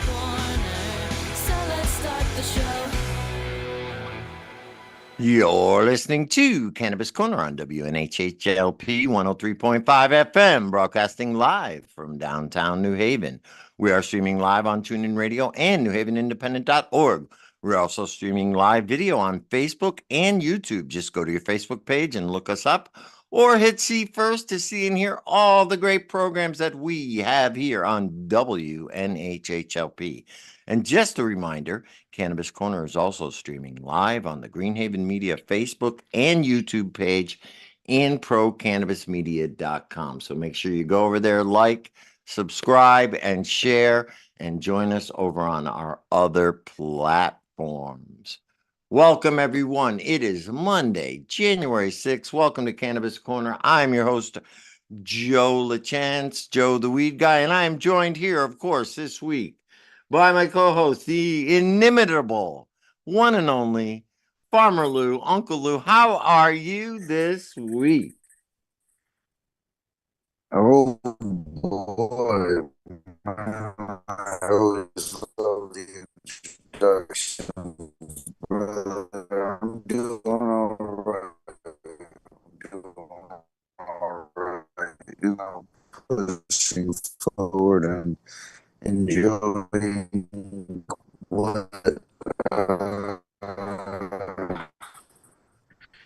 corner. So let's start the show. You're listening to Cannabis Corner on WNHHLP 103.5 FM, broadcasting live from downtown New Haven. We are streaming live on TuneIn Radio and NewHavenIndependent.org. We're also streaming live video on Facebook and YouTube. Just go to your Facebook page and look us up, or hit see first to see and hear all the great programs that we have here on WNHHLP. And just a reminder, Cannabis Corner is also streaming live on the Greenhaven Media Facebook and YouTube page and procannabismedia.com. So make sure you go over there, like, subscribe, and share, and join us over on our other platforms. Welcome, everyone. It is Monday, January 6th. Welcome to Cannabis Corner. I'm your host, Joe LaChance, Joe the Weed Guy, and I am joined here, of course, this week by my co-host, the inimitable, one and only Farmer Lou, Uncle Lou. How are you this week? Oh boy, I always love the introduction, brother. I'm doing all right. Pushing forward and enjoying what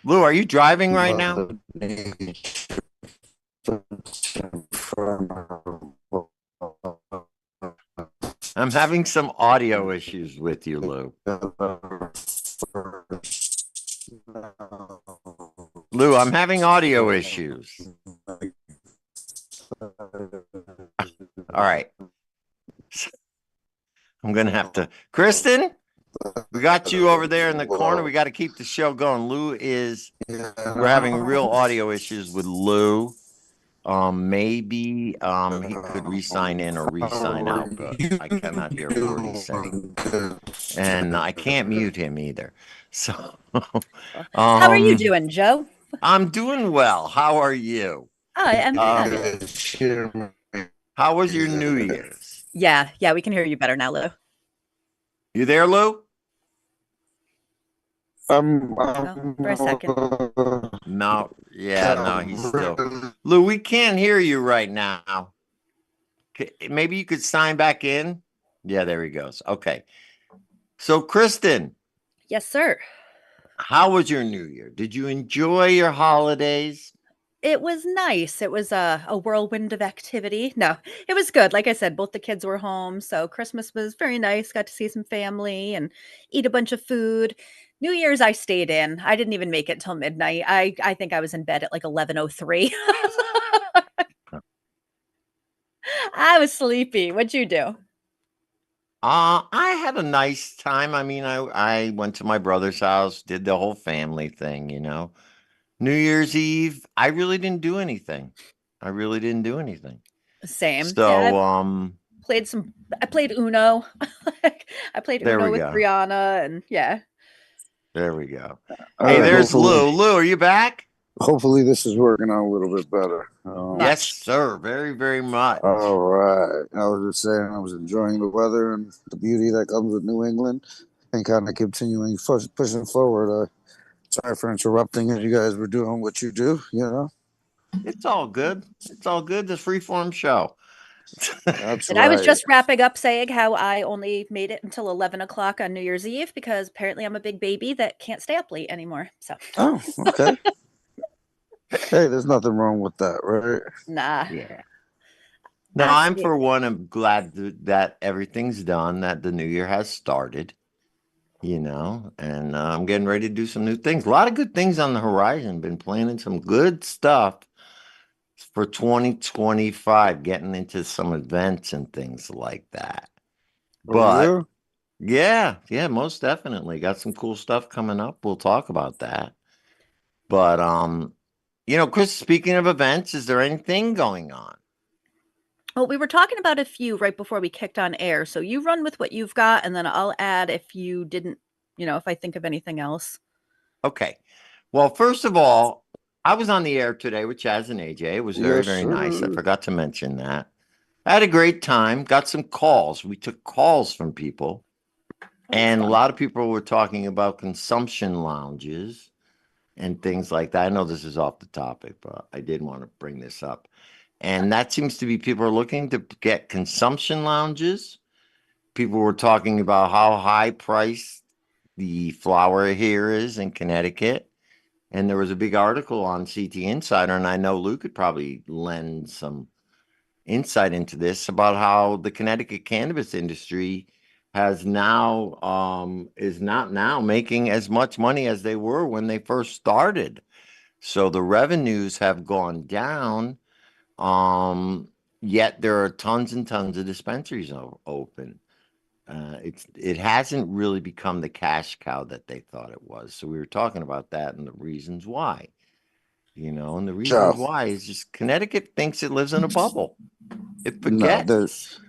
Lou, are you driving right now? Mother Nature puts in front of I'm having some audio issues with you, Lou. Lou, I'm having audio issues. All right. I'm going to have to. Kristen, we got you over there in the corner. We got to keep the show going. We're having real audio issues with Lou. Maybe he could re-sign in or re-sign out, but I cannot hear a word he's saying. And I can't mute him either. So How are you doing, Joe? I'm doing well. How are you? I am fabulous. How was your New Year's? Yeah, we can hear you better now, Lou. You there, Lou? For a second. No, he's still. Lou, we can't hear you right now. Maybe you could sign back in. Yeah, there he goes. Okay. So, Kristen. Yes, sir. How was your New Year? Did you enjoy your holidays? It was nice. It was a whirlwind of activity. No, it was good. Like I said, both the kids were home, so Christmas was very nice. Got to see some family and eat a bunch of food. New Year's, I stayed in. I didn't even make it till midnight. I think I was in bed at like 11:03. I was sleepy. What'd you do? I had a nice time. I mean, I went to my brother's house, did the whole family thing, you know. New Year's Eve, I really didn't do anything. Same. So, yeah, I played Uno. I played There Uno we with go. Brianna, and yeah. There we go. Hey, there's Lou. Lou, are you back? Hopefully this is working out a little bit better. Yes, sir. Very, very much. All right. I was just saying I was enjoying the weather and the beauty that comes with New England and kind of continuing pushing forward. Sorry for interrupting as you guys were doing what you do, you know. It's all good. It's all good. The freeform show. That's And right. I was just wrapping up saying how I only made it until 11 o'clock on New Year's Eve because apparently I'm a big baby that can't stay up late anymore. So. Oh, okay. Hey, there's nothing wrong with that, right? Nah. Yeah. No, I'm for one. I'm glad that everything's done, that the new year has started, you know, and I'm getting ready to do some new things. A lot of good things on the horizon. Been planning some good stuff for 2025, getting into some events and things like that. But yeah, most definitely got some cool stuff coming up. We'll talk about that. But you know, Chris, speaking of events, is there anything going on? Well, we were talking about a few right before we kicked on air. So you run with what you've got, and then I'll add if you didn't, if I think of anything else. Okay. Well, first of all, I was on the air today with Chaz and AJ. It was very, very nice. I forgot to mention that. I had a great time. Got some calls. We took calls from people, That's and a fun. lot of people were talking about consumption lounges and things like that. I know this is off the topic, but I did want to bring this up. And that seems to be people are looking to get consumption lounges. People were talking about how high priced the flower here is in Connecticut. And there was a big article on CT Insider, and I know Lou could probably lend some insight into this about how the Connecticut cannabis industry has now is not now making as much money as they were when they first started. So the revenues have gone down. Um, Yet there are tons and tons of dispensaries open. It hasn't really become the cash cow that they thought it was. So we were talking about that and the reasons why. And the reasons Joe, why is just Connecticut thinks it lives in a bubble. It no, forgets.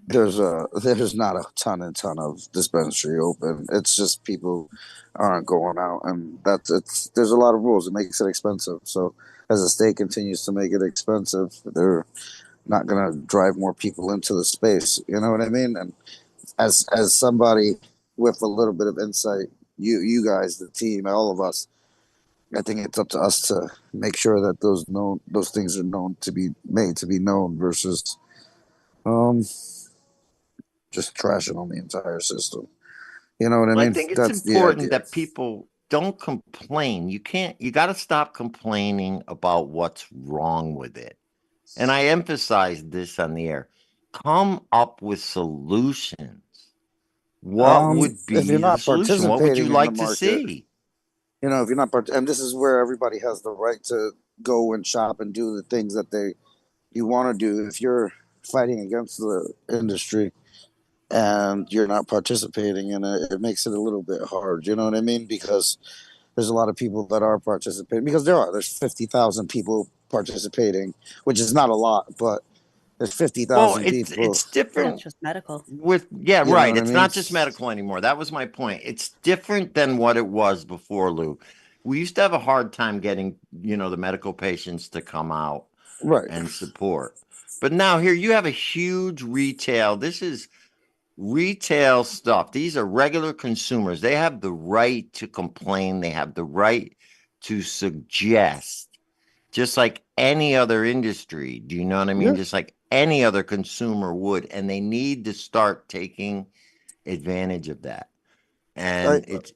there's not a ton of dispensary open. It's just people aren't going out, and there's a lot of rules. It makes it expensive. So as the state continues to make it expensive, they're not going to drive more people into the space. You know what I mean? And as somebody with a little bit of insight, you guys, the team, all of us, I think it's up to us to make sure that those things are known to be made to be known versus um just trashing on the entire system. You know what I Well, I mean? think it's That's the important idea. that people don't complain. You got to stop complaining about what's wrong with it. And I emphasized this on the air. Come up with solutions. What would If you're be the not solution? What would you participating in the like to market, see? if you're not and this is where everybody has the right to go and shop and do the things that you want to do. If you're fighting against the industry and you're not participating in it, it makes it a little bit hard. You know what I mean? Because there's a lot of people that are participating. Because there's 50,000 people participating, which is not a lot, but there's Well, 50,000 people. it's That's different just medical. with yeah, You know right. what I It's mean? not just medical anymore. That was my point. It's different than what it was before, Lou. We used to have a hard time getting, the medical patients to come out Right. and support. But now here you have a huge retail. This is retail stuff. These are regular consumers. They have the right to complain. They have the right to suggest, just like any other industry. Do you know what I mean? Yeah. Just like any other consumer would. And they need to start taking advantage of that. I And it's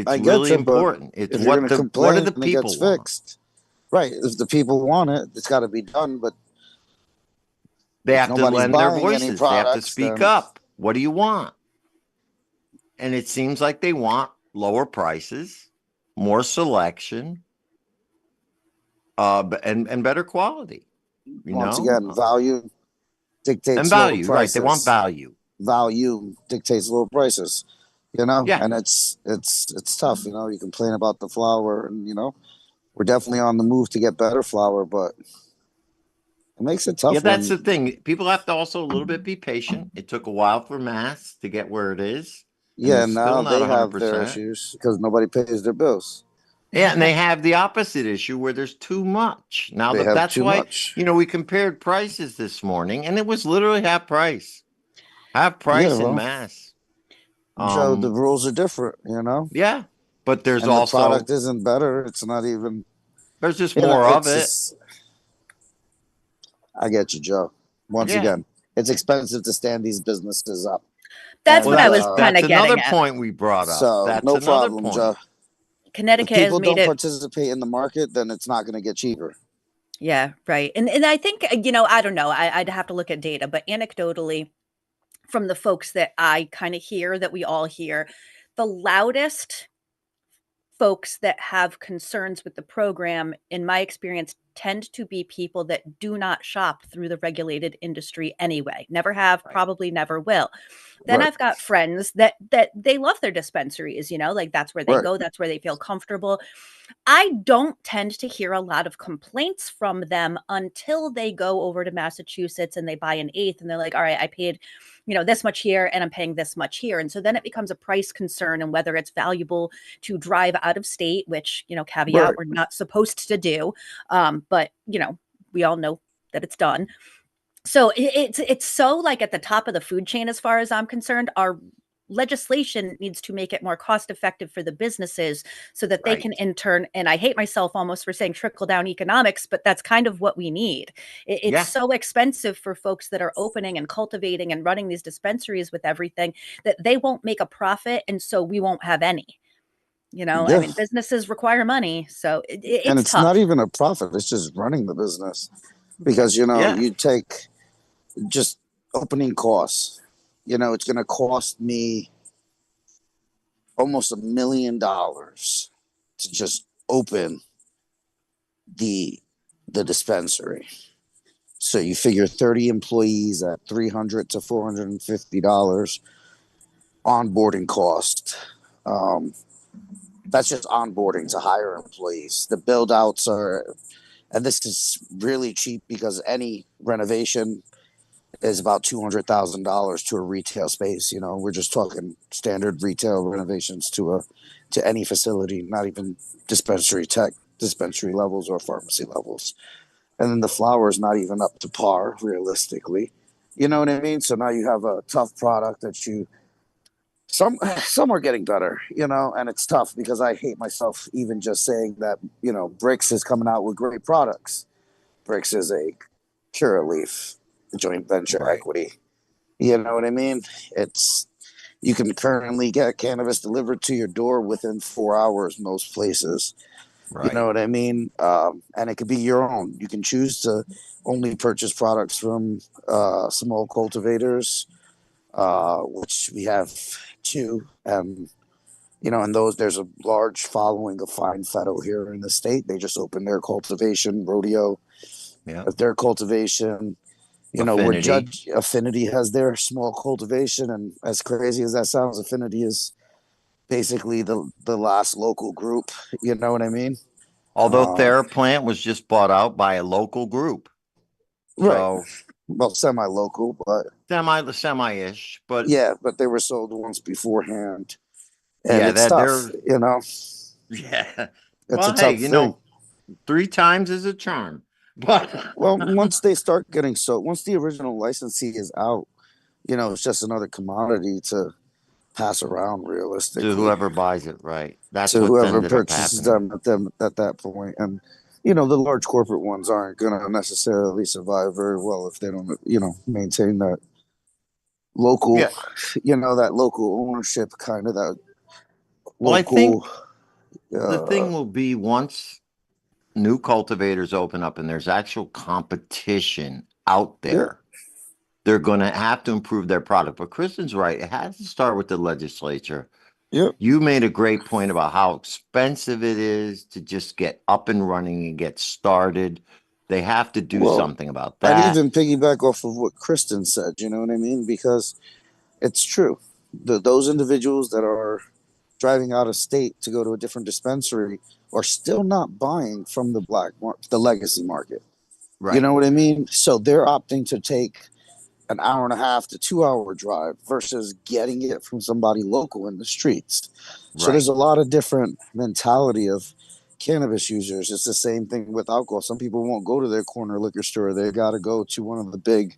I get really you, but important. It's if you're what gonna what do complain, the it gets people want? fixed. Right. If the people want it, it's got to be done. But They if have to nobody's lend their buying any voices. They have to products, speak then up. What do you want? And it seems like they want lower prices, more selection, and better quality, you once know, again, value and dictates lower value. Right? They want prices. value. Value dictates lower prices. Yeah, And it's tough. You complain about the flour, and we're definitely on the move to get better flour, but it makes it yeah. tough That's when the thing. People have to also a little bit be patient. It took a while for mass to get where it is, and yeah, it's still now not they a hundred have their percent. issues because nobody pays their bills. Yeah, and they have the opposite issue where there's too much. Now They have that's too why, much. we compared prices this morning, and it was literally half Yeah, price in well, mass. Joe, the Um, rules are different. yeah, but there's And the also product isn't better. It's not even, there's just more of it's it. just, I get you, Joe. Once Yeah. again, it's expensive to stand these businesses up. That's Well, And what I was kind that's of another getting at. point we brought up. so, That's no another problem, Joe. point. If Connecticut has people made don't it. participate in the market, then it's not going to get cheaper. Yeah, right. And I think, I don't know, I'd have to look at data, but anecdotally, from the folks that I kind of hear, that we all hear, the loudest folks that have concerns with the program, in my experience, tend to be people that do not shop through the regulated industry anyway. Never have, Right. probably never will. Then Right, I've got friends that they love their dispensaries, like that's where they right. go, that's where they feel comfortable. I don't tend to hear a lot of complaints from them until they go over to Massachusetts and they buy an eighth and they're like, all right, I paid, this much here and I'm paying this much here. And so then it becomes a price concern and whether it's valuable to drive out of state, which, caveat, Right. we're not supposed to do. But we all know that it's done. So it's so like at the top of the food chain as far as I'm concerned. Our legislation needs to make it more cost effective for the businesses so that they can Right. in turn, and I hate myself almost for saying trickle down economics, but that's kind of what we need. It's Yeah. so expensive for folks that are opening and cultivating and running these dispensaries with everything that they won't make a profit, and so we won't have any. I Yeah. mean, businesses require money, so And it's it's not tough. even a profit, it's just running the business. Because, Yeah. you take just opening costs, it's going to cost me almost $1 million to just open the the dispensary. So you figure 30 employees at $300 to $450 onboarding cost. Um, that's just onboarding to hire employees. The build outs are, and this is really cheap because any renovation is about $200,000 to a retail space. We're just talking standard retail renovations to any facility, not even dispensary levels or pharmacy levels. And then the flower is not even up to par realistically. You know what I mean? So now you have a tough product that some are getting better, and it's tough because I hate myself even just saying that, Bricks is coming out with great products. Bricks is a Curaleaf joint venture Right. equity. You know what I mean? It's You can currently get cannabis delivered to your door within 4 hours most places. You know Right. what I mean? And it could be your own. You can choose to only purchase products from small cultivators, which we have two. And, and those, there's a large following of fine fettle here in the state. They just opened their cultivation, Rodeo, Yeah. their cultivation. Where Affinity. Judge Affinity has their small cultivation. And as crazy as that sounds, Affinity is basically the last local group. You know what I mean? Although Um, TheraPlant was just bought out by a local group. right. So Well, semi-local, but semi-ish, but yeah, but they were sold once beforehand, and yeah, it's that tough. they're yeah. It's a Well, hey, tough thing. three times is a charm. But Well, once the original licensee is out, it's just another commodity to pass around to realistically whoever buys it, right? That's to what's whoever ended up purchases happening. them at that point. And the large corporate ones aren't gonna necessarily survive very well if they don't, maintain that local, Yeah. that local ownership, kind of that Well, I think local. the Uh, thing will be once new cultivators open up and there's actual competition out yeah, there, they're going to have to improve their product. But Kristen's right. It has to start with the legislature. yeah. You made a great point about how expensive it is to just get up and running and get started. They have to do Well, something about I'd that. even piggyback off of what Kristen said. You know what I mean? Because it's true. Those individuals that are driving out of state to go to a different dispensary are still not buying from the legacy market. You Right. know what I mean? So they're opting to take an hour and a half to 2 hour drive versus getting it from somebody local in the streets. So there's Right. a lot of different mentality of cannabis users. It's the same thing with alcohol. Some people won't go to their corner liquor store. They got to go to one of the big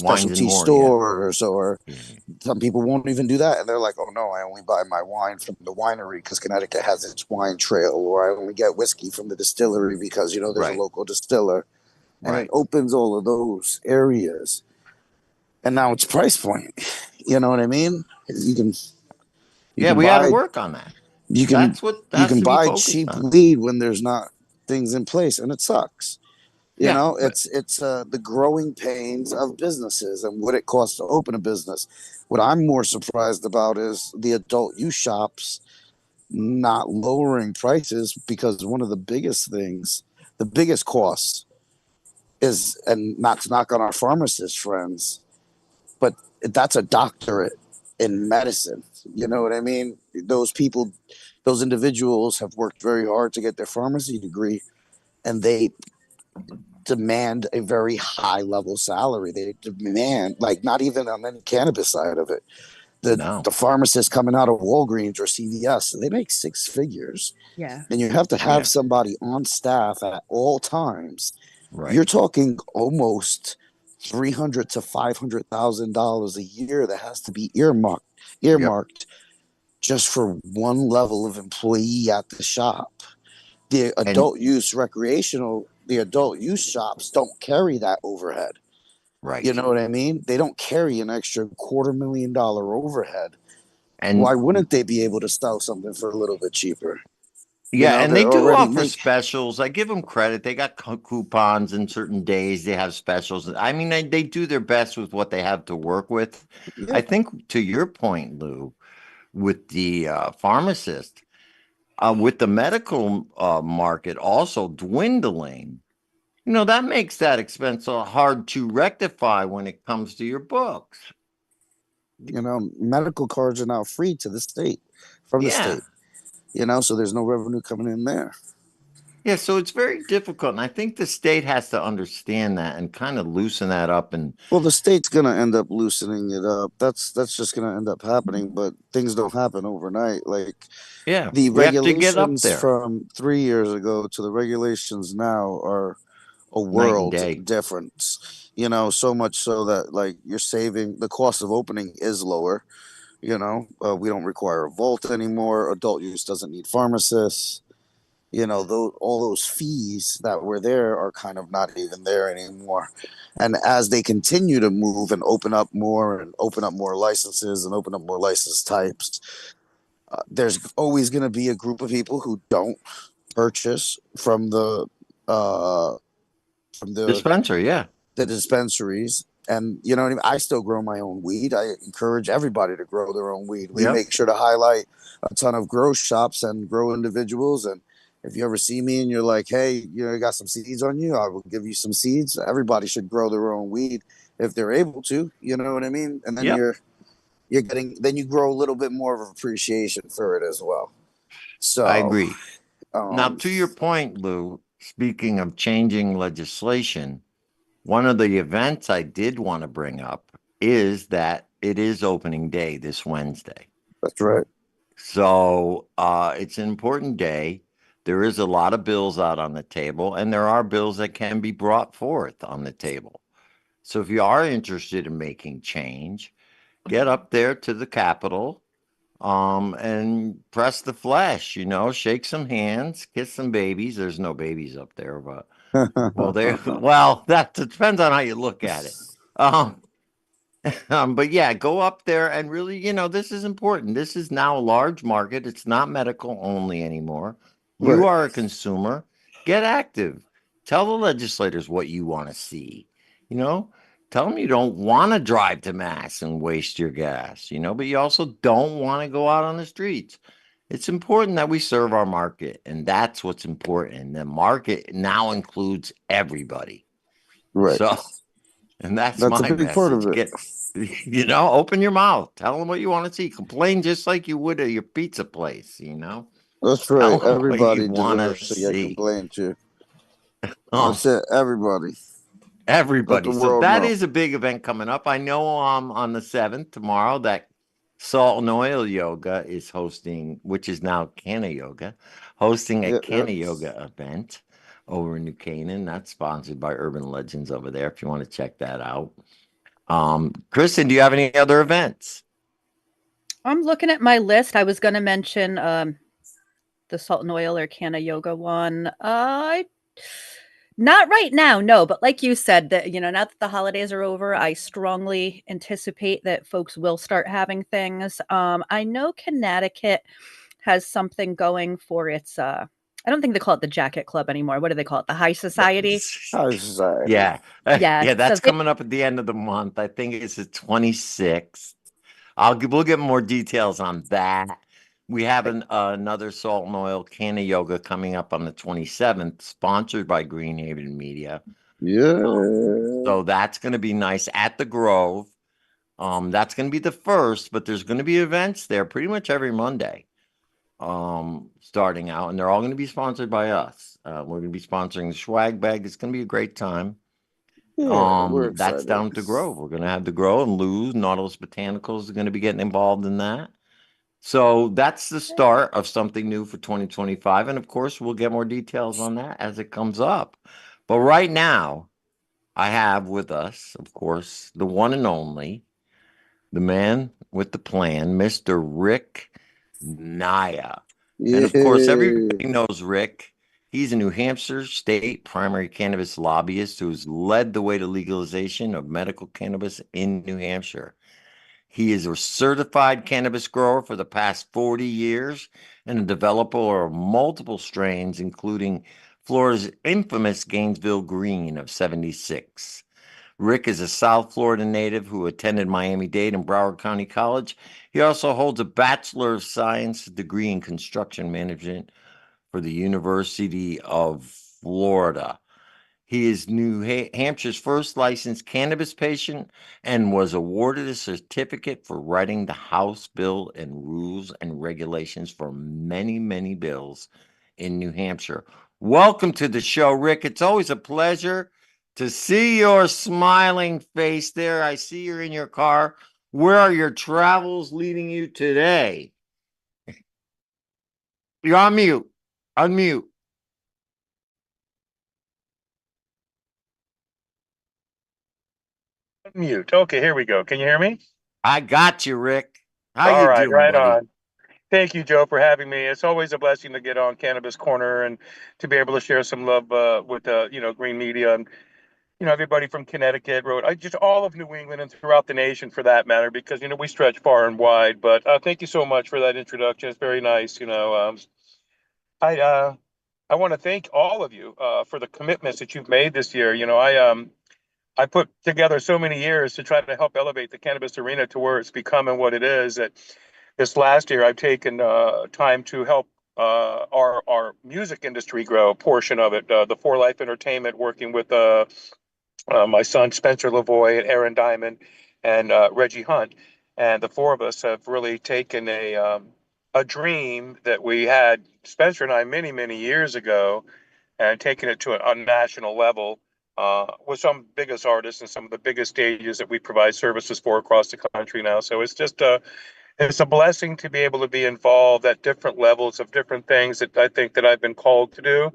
Wines and specialty more. Yeah. stores, or Yeah. some people won't even do that. And they're like, oh no, I only buy my wine from the winery because Connecticut has its wine trail, or I only get whiskey from the distillery because, there's a Right. local distiller. And it Right. opens all of those areas, and now it's price point. You know what I mean? You Yeah. can We got to buy work on that. you can That's what you has can to be buy focused cheap on. weed when there's not things in place, and it sucks. Yeah. But It's the growing pains of businesses and what it costs to open a business. What I'm more surprised about is the adult use shops not lowering prices, because one of the biggest costs is, and not to knock on our pharmacist friends, but that's a doctorate in medicine. You know what I mean? Those individuals have worked very hard to get their pharmacy degree, and they demand a very high level salary. They demand, like, not even on any cannabis side of it. no. The pharmacists coming out of Walgreens or CVS, they make six figures, Yeah. and you have to have Yeah. somebody on staff at all times. You're Right. talking almost $300 to $500,000 a year that has to be earmarked Yep. just for one level of employee at the shop. The And adult use shops don't carry that overhead. You right. know what I mean? They don't carry an extra $250,000 overhead. Why And wouldn't they be able to sell something for a little bit cheaper? You yeah, know, and they they're do already offer make specials. I give them credit. They got coupons in certain days. They have specials. I mean, they do their best with what they have to work with. yeah, I think to your point, Lou, with the pharmacist, with the medical market also dwindling, that makes that expense hard to rectify when it comes to your books. medical cards are now free to the state from the Yeah. state. So there's no revenue coming in there. Yeah, so it's very difficult. And I think the state has to understand that and kind of loosen that up. And Well, the state's gonna end up loosening it up. That's just gonna end up happening, but things don't happen overnight. Like yeah, the we have to get up regulations there. from 3 years ago to the regulations now are a Night and world day. difference. So much so that like you're saving the cost of opening is lower. We don't require a vault anymore. Adult use doesn't need pharmacists. All those fees that were there are kind of not even there anymore. And as they continue to move and open up more licenses and open up more license types, there's always going to be a group of people who don't purchase uh, from Dispenser, yeah. the dispensaries. And you know what I mean? I still grow my own weed. I encourage everybody to grow their own weed. We Yep. make sure to highlight a ton of grow shops and grow individuals. And if you ever see me and you're like, hey, you got some seeds on you, I will give you some seeds. Everybody should grow their own weed if they're able to. You know what I mean? And then Yep. you grow a little bit more of appreciation for it as well. I So, agree. Now, um, to your point, Lou, speaking of changing legislation, one of the events I did want to bring up is that it is opening day this Wednesday. that's right. So it's an important day. There is a lot of bills out on the table, and there are bills that can be brought forth on the table. So if you are interested in making change, get up there to the Capitol and press the flesh, shake some hands, kiss some babies. There's no babies up there, but that depends on how you look at it. Um, but yeah, go up there and really, this is important. This is now a large market. It's not medical only anymore. You Right. are a consumer. Get active. Tell the legislators what you want to see. You know, tell them you don't want to drive to Mass and waste your gas, but you also don't want to go out on the streets. It's important that we serve our market, and that's what's important. The market now includes everybody. Right. So, and that's That's a my big part of message. it. Open your mouth. Tell them what you want to see. Complain just like you would at your pizza place. That's Tell right. them what you Everybody want to deserves to get see. complained to. Oh, That's it. Everybody. Let the everybody. So world that know. is a big event coming up. I know on the 7th, tomorrow, that Salt and Oil Yoga is hosting, which is now Canna Yoga, hosting a Yeah, yeah. Canna Yoga event over in New Canaan. That's sponsored by Urban Legends over there if you want to check that out. Kristen, do you have any other events? I'm looking at my list. I was going to mention the Salt and Oil or Canna Yoga one. Not right now, no. But like you said, that now that the holidays are over, I strongly anticipate that folks will start having things. I know Connecticut has something going for its. I don't think they call it the Jacket Club anymore. What do they call it? The High Society. High society. Yeah. Yeah. Yeah, So that's coming up at the end of the month. I think it's the 26th. We'll get more details on that. We have another Salt and Oil Canna Yoga coming up on the 27th, sponsored by Greenhaven Media. Yeah. So that's going to be nice at the Grove. That's going to be the first, but there's going to be events there pretty much every Monday, starting out, and they're all going to be sponsored by us. We're going to be sponsoring the swag bag. It's going to be a great time. Yeah, we're That's excited. down to Grove. We're going to have the Grove, and Lou's Nautilus Botanicals are going to be getting involved in that. So that's the start of something new for 2025. And of course, we'll get more details on that as it comes up. But right now, I have with us, of course, the one and only, the man with the plan, Mr. Rick Naya. And of course, Yeah. everybody knows Rick. He's a New Hampshire state primary cannabis lobbyist who's led the way to legalization of medical cannabis in New Hampshire. He is a certified cannabis grower for the past 40 years and a developer of multiple strains, including Florida's infamous Gainesville Green of 76. Rick is a South Florida native who attended Miami-Dade and Broward County College. He also holds a Bachelor of Science degree in construction management for the University of Florida. He is New Hampshire's first licensed cannabis patient and was awarded a certificate for writing the House bill and rules and regulations for many, many bills in New Hampshire. Welcome to the show, Rick. It's always a pleasure to see your smiling face there. I see you're in your car. Where are your travels leading you today? You're on mute. Unmute. Mute. Okay, here we go. Can you hear me? I got you, Rick. How All you right, doing, right buddy? on. Thank you, Joe, for having me. It's always a blessing to get on Cannabis Corner and to be able to share some love with Green Media and everybody from Connecticut, Rhode, I just all of New England and throughout the nation for that matter, because we stretch far and wide. But thank you so much for that introduction. It's very nice. I I want to thank all of you for the commitments that you've made this year. I put together so many years to try to help elevate the cannabis arena to where it's becoming what it is. That this last year, I've taken time to help our music industry grow a portion of it. The For Life Entertainment, working with my son Spencer Lavoy and Aaron Diamond and Reggie Hunt, and the four of us have really taken a dream that we had, Spencer and I, many many years ago, and taken it to a national level with some biggest artists and some of the biggest stages that we provide services for across the country now. So it's a blessing to be able to be involved at different levels of different things that I think that I've been called to do,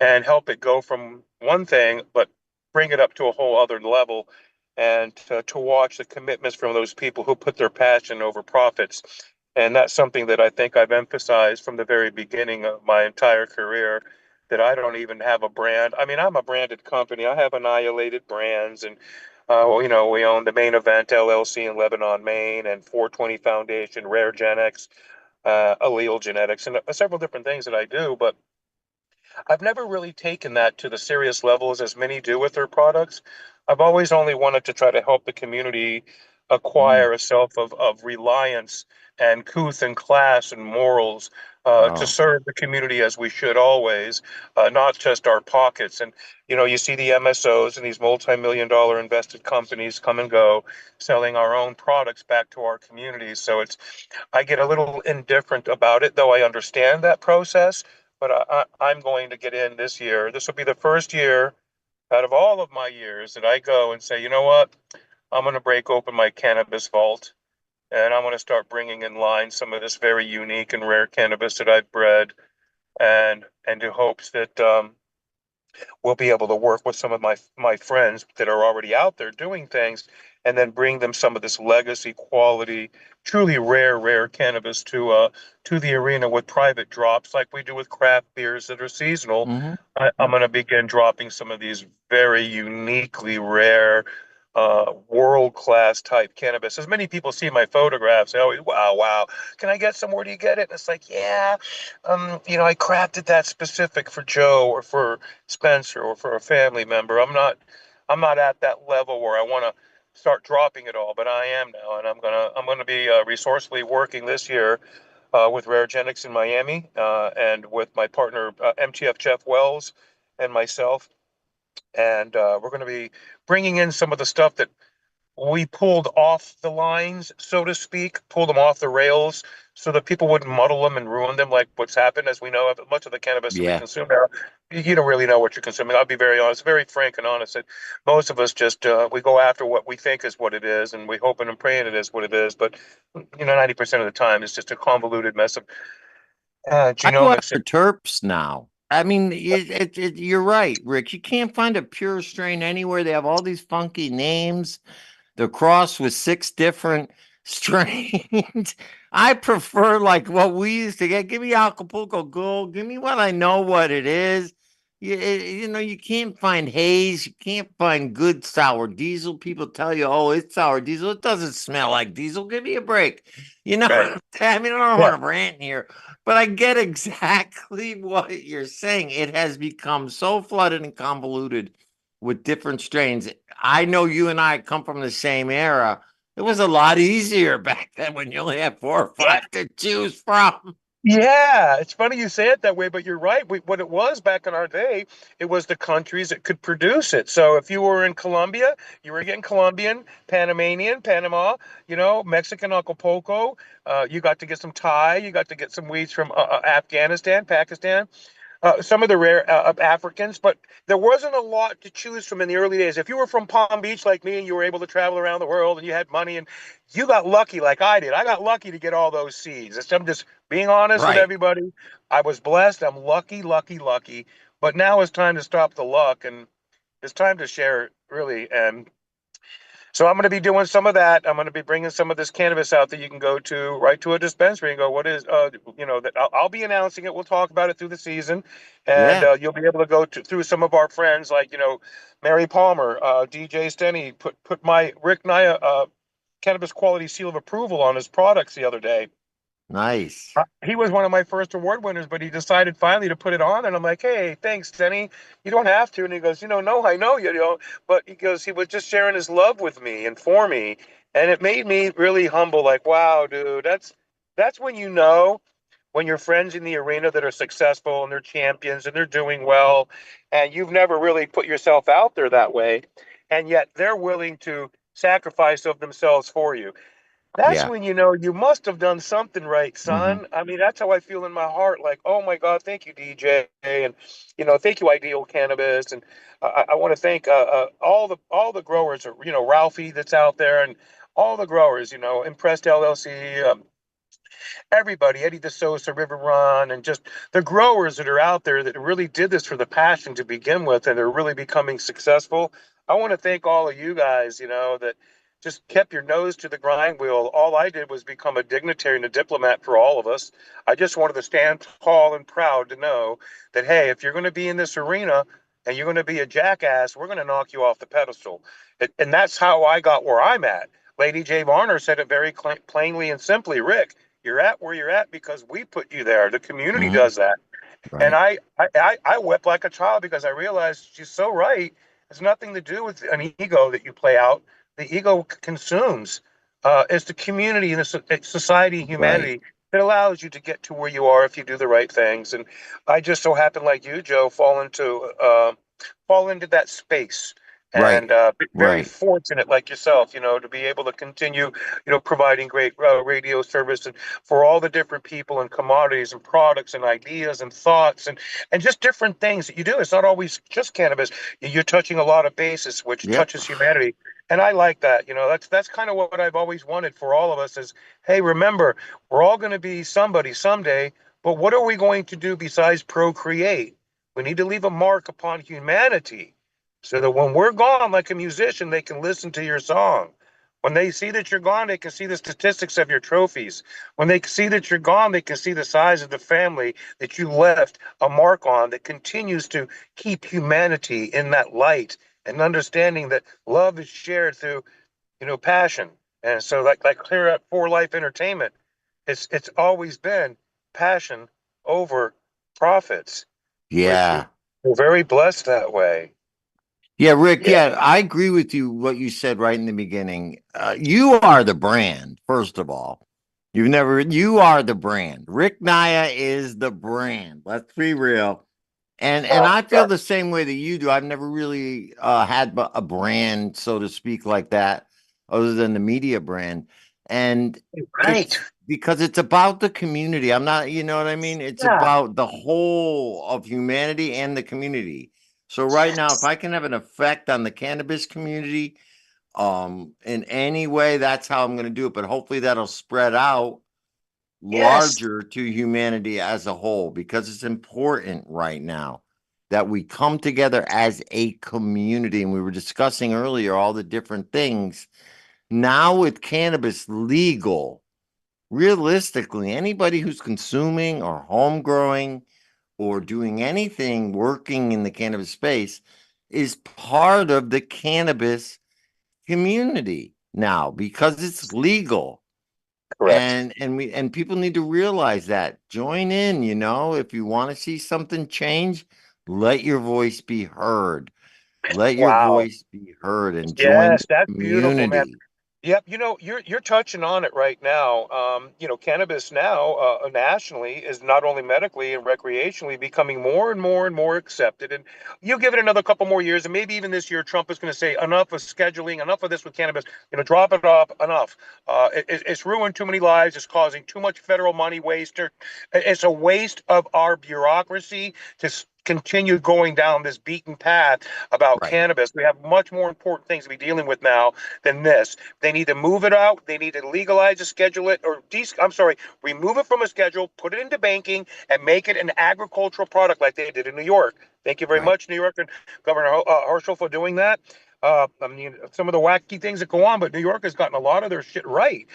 and help it go from one thing, but bring it up to a whole other level, and to watch the commitments from those people who put their passion over profits. And that's something that I think I've emphasized from the very beginning of my entire career, that I don't even have a brand. I mean, I'm a branded company. I have Annihilated Brands, and we own the Main Event LLC in Lebanon, Maine, and 420 Foundation, Rare Genetics, Allele Genetics, and several different things that I do. But I've never really taken that to the serious levels as many do with their products. I've always only wanted to try to help the community Mm, acquire a self of reliance and couth and class and morals, to wow. serve the community as we should always, not just our pockets. And you see the MSOs and these multi-million-dollar invested companies come and go, selling our own products back to our communities. So I get a little indifferent about it, though I understand that process. But I'm going to get in this year. This will be the first year out of all of my years that I go and say, you know what? I'm going to break open my cannabis vault, and I'm going to start bringing in line some of this very unique and rare cannabis that I've bred, and in hopes that we'll be able to work with some of my friends that are already out there doing things, and then bring them some of this legacy quality, truly rare cannabis to the arena with private drops like we do with craft beers that are seasonal. Mm-hmm. I'm going to begin dropping some of these very uniquely rare, world class type cannabis. As many people see my photographs, they always, wow, can I get some? Where do you get it? And it's like, yeah, I crafted that specific for Joe or for Spencer or for a family member. I'm not at that level where I want to start dropping it all, but I am now, and I'm gonna be resourcefully working this year with Rare Genetics in Miami, and with my partner MTF Jeff Wells and myself, and we're going to be bringing in some of the stuff that we pulled off the lines, so to speak, pulled them off the rails, so that people wouldn't muddle them and ruin them like what's happened. As we know, much of the cannabis that we Yeah. consume now, you don't really know what you're consuming. I'll be very honest, very frank and honest, that most of us just we go after what we think is what it is, and we hoping and praying it is what it is. But 90% of the time, it's just a convoluted mess of I go genomics. after terps now. I mean, you're right, Rick. You can't find a pure strain anywhere. They have all these funky names. They're crossed with 6 different strains. I prefer like what we used to get. Give me Acapulco Gold. Give me what I know what it is. You can't find haze. You can't find good sour diesel. People tell you, oh, it's sour diesel. It doesn't smell like diesel. Give me a break. Right. I mean, I don't Yeah. want to rant here, but I get exactly what you're saying. It has become so flooded and convoluted with different strains. I know you and I come from the same era. It was a lot easier back then when you only had 4 or 5 to choose from. Yeah, it's funny you say it that way, but you're right. What it was back in our day, it was the countries that could produce it. So if you were in Colombia, you were getting Colombian, Panamanian, Panama, Mexican Acapulco. You got to get some Thai. You got to get some weeds from Afghanistan, Pakistan. Some of the rare Africans, but there wasn't a lot to choose from in the early days. If you were from Palm Beach like me and you were able to travel around the world and you had money and you got lucky like I did, I got lucky to get all those seeds. I'm just being honest with Right. everybody. I was blessed. I'm lucky, lucky, lucky. But now it's time to stop the luck and it's time to share it, really. And so I'm going to be doing some of that. I'm going to be bringing some of this cannabis out that you can go to right to a dispensary and go, what is, that I'll be announcing it. We'll talk about it through the season, and Yeah. you'll be able to go through some of our friends like Mary Palmer, DJ Stenny put my Rick Naya cannabis quality seal of approval on his products the other day. Nice. He was one of my first award winners, but he decided finally to put it on. And I'm like, hey, thanks, Denny. You don't have to. And he goes, no, I know you don't. But he goes, he was just sharing his love with me and for me. And it made me really humble. Like, wow, dude, that's when when your friends in the arena that are successful and they're champions and they're doing well, and you've never really put yourself out there that way, and yet they're willing to sacrifice of themselves for you. That's Yeah. when you know you must have done something right, Hmm. son. I mean, that's how I feel in my heart. Like, oh my God, thank you, DJ, and thank you, Ideal Cannabis, and I want to thank all the growers, or Ralphie that's out there, and all the growers, Impressed LLC, everybody, Eddie DeSosa, River Run, and just the growers that are out there that really did this for the passion to begin with, and they're really becoming successful. I want to thank all of you guys, that just kept your nose to the grind wheel. All I did was become a dignitary and a diplomat for all of us. I just wanted to stand tall and proud to know that, hey, if you're going to be in this arena and you're going to be a jackass, we're going to knock you off the pedestal. And that's how I got where I'm at. Lady J. Varner said it very plainly and simply, Rick, you're at where you're at because we put you there. The community Hmm. does that. And Right. I wept like a child because I realized she's so right. It's nothing to do with an ego that you play out. The ego consumes. It's the community and the society, Right. humanity that allows you to get to where you are if you do the right things. And I just so happen, like you, Joe, fall into that space. Right. And very Right. fortunate, like yourself, to be able to continue, providing great radio service and for all the different people and commodities and products and ideas and thoughts and just different things that you do. It's not always just cannabis. You're touching a lot of bases, which Yep. touches humanity. And I like that. That's kind of what I've always wanted for all of us is, hey, remember, we're all going to be somebody someday, but what are we going to do besides procreate? We need to leave a mark upon humanity so that when we're gone, like a musician, they can listen to your song. When they see that you're gone, they can see the statistics of your trophies. When they see that you're gone, they can see the size of the family that you left a mark on that continues to keep humanity in that light and understanding that love is shared through, passion. And so like here at For Life Entertainment, it's always been passion over profits. We're Yeah. very blessed that way. Yeah, Rick. Yeah. Yeah, I agree with you. What you said right in the beginning. You are the brand. First of all, you are the brand. Rick Naya is the brand. Let's be real. And I feel the same way that you do. I've never really had a brand, so to speak, like that, other than the media brand. And Right. it's because it's about the community. I'm not, you know what I mean? It's Yeah. about the whole of humanity and the community. So right now, if I can have an effect on the cannabis community, in any way, that's how I'm going to do it. But hopefully that'll spread out Yes. larger to humanity as a whole, because it's important right now that we come together as a community. And we were discussing earlier all the different things. Now, with cannabis legal, realistically, anybody who's consuming or home growing or doing anything working in the cannabis space is part of the cannabis community now because it's legal. Correct. And people need to realize that. Join in, if you want to see something change, let your voice be heard. Let your Wow. voice be heard and join Yes, the that's beautiful, man. community. Yep, you're touching on it right now. Cannabis now nationally is not only medically and recreationally becoming more and more and more accepted. And you give it another couple more years, and maybe even this year, Trump is going to say enough of scheduling, enough of this with cannabis. Drop it off, enough. It's ruined too many lives. It's causing too much federal money waste. It's a waste of our bureaucracy to continue going down this beaten path about Right. cannabis. We have much more important things to be dealing with now than this. They need to move it out. They need to legalize it, schedule it, or remove it from a schedule, put it into banking, and make it an agricultural product like they did in New York. Thank you very Right. much, New York and Governor Herschel, for doing that. Some of the wacky things that go on, but New York has gotten a lot of their shit right.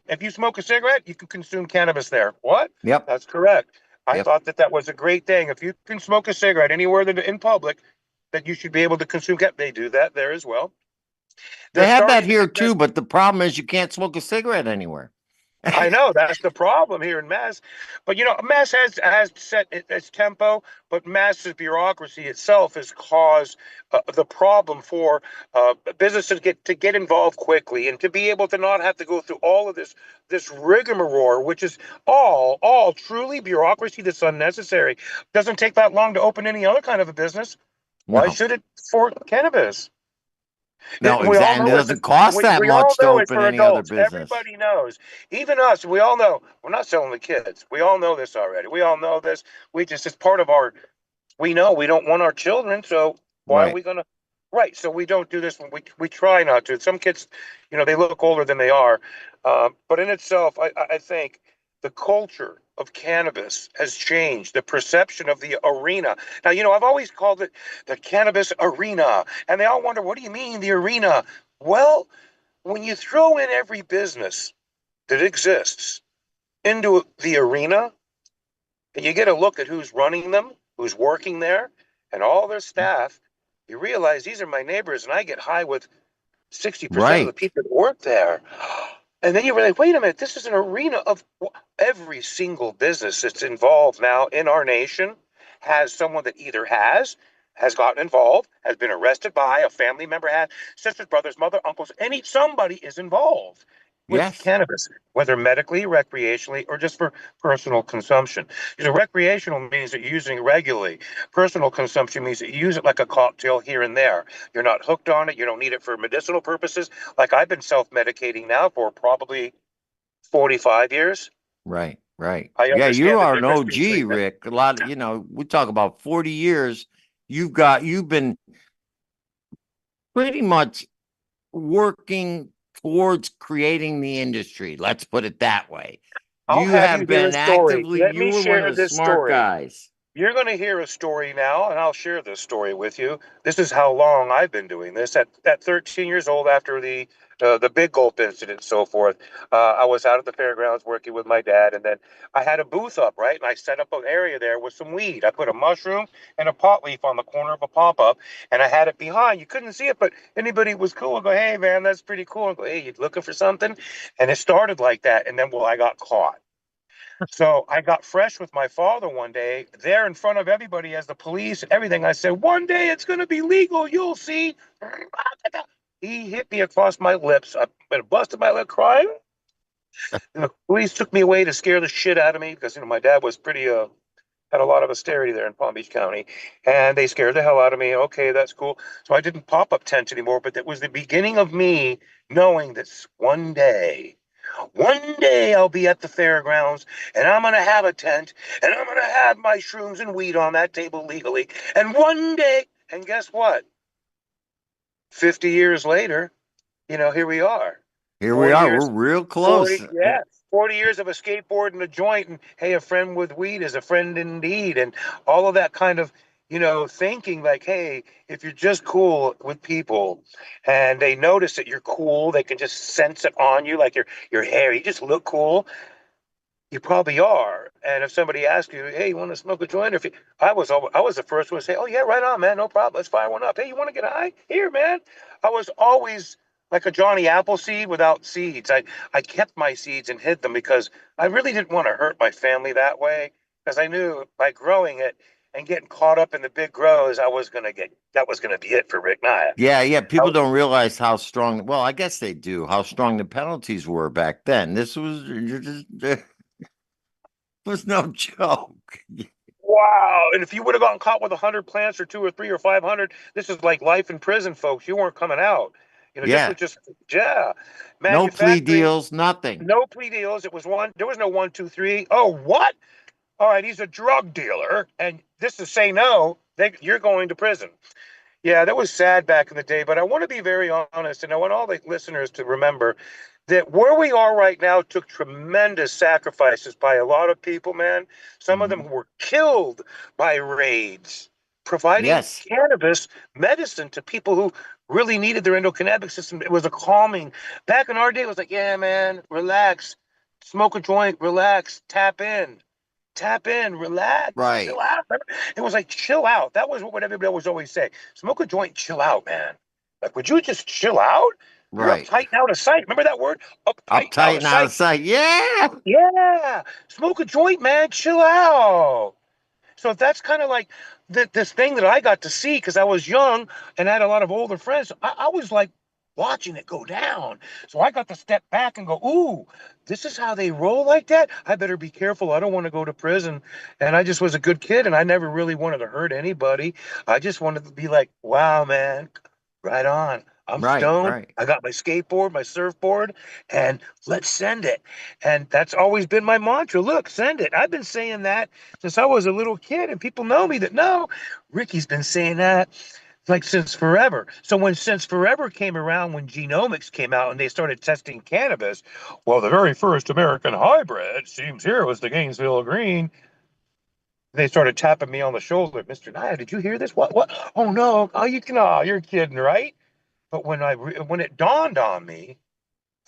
If you smoke a cigarette, you can consume cannabis there. What? Yep. That's correct. I Yep. thought that was a great thing. If you can smoke a cigarette anywhere that in public, that you should be able to consume. They do that there as well. They're They have that starting to here invest. too, but the problem is you can't smoke a cigarette anywhere. I know that's the problem here in Mass, but Mass has set its tempo, but Mass's bureaucracy itself has caused the problem for businesses to get involved quickly and to be able to not have to go through all of this rigmarole, which is all truly bureaucracy that's unnecessary. Doesn't take that long to open any other kind of a business. Why No. should it for cannabis? No, We all exactly. And it know doesn't cost that we all much to know it's open for any other adults. business. Everybody knows, even us. We all know we're not selling the kids. We all know this already. We all know this. It's part of our. We know we don't want our children, so why are Right. we gonna? Right. So we don't do this. We try not to. Some kids, they look older than they are, but in itself, I think the culture of cannabis has changed. The perception of the arena. Now, I've always called it the cannabis arena, and they all wonder, what do you mean the arena? Well, when you throw in every business that exists into the arena, and you get a look at who's running them, who's working there, and all their staff, you realize these are my neighbors, and I get high with 60% of the Right. people that work there. And then you realize, wait a minute, this is an arena of every single business that's involved now in our nation has someone that either has gotten involved, has been arrested by, a family member has, sisters, brothers, mother, uncles, somebody is involved with Yes. cannabis, whether medically, recreationally, or just for personal consumption. Recreational means that you're using it regularly. Personal consumption means that you use it like a cocktail here and there. You're not hooked on it. You don't need it for medicinal purposes. Like I've been self-medicating now for probably 45 years. Right. Right. I Yeah, you understand the are an difference OG, between that. Rick. A lot of, we talk about 40 years. You've been pretty much working towards creating the industry. Let's put it that way. I'll You have you have hear a been story. actively, Let you me were one of share the this smart story. guys. You're going to hear a story now, and I'll share this story with you. This is how long I've been doing this. At 13 years old, after the big gulp incident and so forth, I was out at the fairgrounds working with my dad, and then I had a booth up, right? And I set up an area there with some weed. I put a mushroom and a pot leaf on the corner of a pop-up, and I had it behind. You couldn't see it, but anybody was cool would go, "Hey, man, that's pretty cool." I go, "Hey, you looking for something?" And it started like that, and then, well, I got caught. So I got fresh with my father one day, there in front of everybody as the police and everything. I said, "One day it's going to be legal. You'll see." He hit me across my lips. I busted my lip crying. The police took me away to scare the shit out of me because my dad was pretty had a lot of austerity there in Palm Beach County, and they scared the hell out of me. Okay, that's cool. So I didn't pop up tent anymore, but that was the beginning of me knowing that one day I'll be at the fairgrounds and I'm going to have a tent and I'm going to have my shrooms and weed on that table legally. And one day, and guess what? 50 years later, here we are. Here we 40 are. We're years, real 40, close. yes. 40 years of a skateboard and a joint, and hey, a friend with weed is a friend indeed, and all of that kind of, thinking like, hey, if you're just cool with people and they notice that you're cool, they can just sense it on you, like your hair, you just look cool. You probably are. And if somebody asks you, hey, you want to smoke a joint? I was the first one to say, oh yeah, right on, man, no problem. Let's fire one up. Hey, you want to get high? Here, man. I was always like a Johnny Appleseed without seeds. I kept my seeds and hid them because I really didn't want to hurt my family that way. Because I knew by growing it and getting caught up in the big grows, that was gonna be it for Rick Nye. Yeah, yeah. People don't realize how strong. Well, I guess they do. How strong the penalties were back then. This was was no joke. Wow. And if you would have gotten caught with 100 plants or two or three or 500, this is like life in prison, folks. You weren't coming out. This Yeah. was just, yeah. No plea Manufacturing, deals, nothing. no plea deals. It was one, there was no 1, 2, 3. Oh, what? All right, he's a drug dealer. And this is say no, you're going to prison. Yeah, that was sad back in the day, but I want to be very honest, and I want all the listeners to remember that where we are right now took tremendous sacrifices by a lot of people, man. Some of them Mhm. were killed by raids, providing Yes. cannabis medicine to people who really needed their endocannabinoid system. It was a calming. Back in our day, it was like, yeah, man, relax, smoke a joint, relax, tap in, relax, Right. chill out. It was like chill out. That was what everybody was always say. Smoke a joint, chill out, man. Like, would you just chill out? You're Right. uptight and out of sight. Remember that word? Uptight and out Uptight of and out sight. of sight. Yeah. Yeah. Smoke a joint, man. Chill out. So that's kind of like this thing that I got to see because I was young and I had a lot of older friends. I was like watching it go down. So I got to step back and go, ooh, this is how they roll like that? I better be careful. I don't want to go to prison. And I just was a good kid and I never really wanted to hurt anybody. I just wanted to be like, wow, man, right on. I'm Right. stoned. Right. I got my skateboard, my surfboard, and let's send it. And that's always been my mantra. Look, send it. I've been saying that since I was a little kid, and people know me that no, Ricky's been saying that like since forever. So when since forever came around, when genomics came out and they started testing cannabis, well, the very first American hybrid seems here was the Gainesville Green. They started tapping me on the shoulder, Mr. Naya, did you hear this? What? Oh no! Oh, you're kidding, right? But when it dawned on me,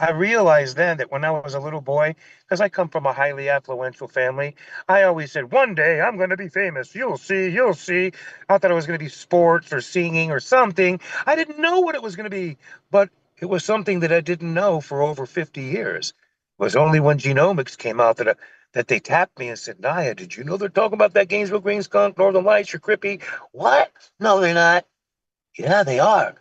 I realized then that when I was a little boy, because I come from a highly affluential family, I always said, one day I'm going to be famous. You'll see, you'll see. I thought it was going to be sports or singing or something. I didn't know what it was going to be, but it was something that I didn't know for over 50 years. It was only when genomics came out that they tapped me and said, Naya, did you know they're talking about that Gainesville Green skunk, Northern Lights, or Crippy? What? No, they're not. Yeah, they are.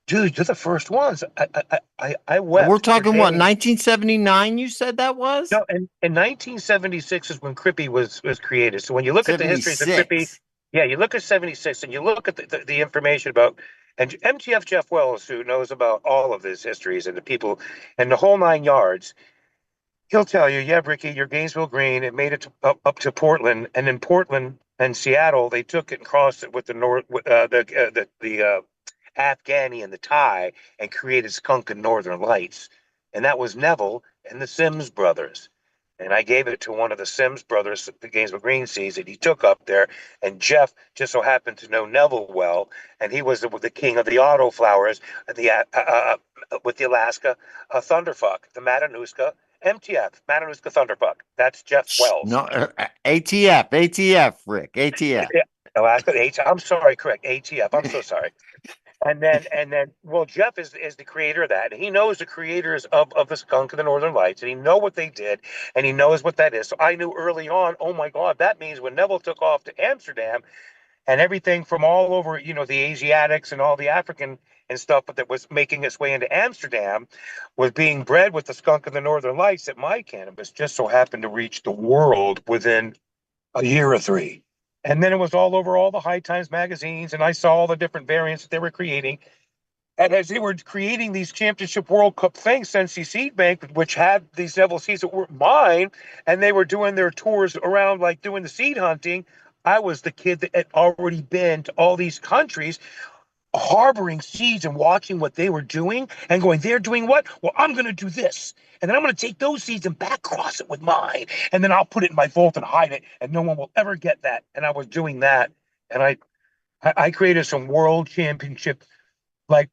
Dude, you're the first ones. I We're wept for talking what, days. 1979 you said that was? No, in 1976 is when Crippy was created. So when you look at the histories of Crippy, 76. yeah, you look at 76 and you look at the information about, and MTF Jeff Wells, who knows about all of his histories and the people and the whole nine yards, he'll tell you, yeah, Ricky, your Gainesville Green, it made it up to Portland, and in Portland and Seattle, they took it and crossed it with the North, the Afghani and the Thai, and created Skunk and Northern Lights, and that was Neville and the Sims brothers. And I gave it to one of the Sims brothers, the Gainesville Green Seeds, that he took up there. And Jeff just so happened to know Neville well, and he was the king of the auto flowers, with the Alaska Thunderfuck, the Matanuska MTF, Matanuska Thunderfuck. That's Jeff No, Wells. ATF, ATF, Rick, ATF. Yeah, Alaska I'm sorry, correct. ATF. I'm so sorry. And then well, Jeff is the creator of that. And he knows the creators of the skunk and the Northern Lights, and he know what they did, and he knows what that is. So I knew early on, oh my God, that means when Neville took off to Amsterdam and everything from all over, the Asiatics and all the African and stuff, but that was making its way into Amsterdam was being bred with the skunk and the Northern Lights, that my cannabis just so happened to reach the world within a year or three. And then it was all over all the High Times magazines, and I saw all the different variants that they were creating. And as they were creating these Championship World Cup things, Sensi Seed Bank, which had these devil seeds that were mine, and they were doing their tours around, like doing the seed hunting, I was the kid that had already been to all these countries harboring seeds and watching what they were doing and going, they're doing what? Well, I'm going to do this. And then I'm going to take those seeds and back cross it with mine. And then I'll put it in my vault and hide it. And no one will ever get that. And I was doing that. And I created some world championship, like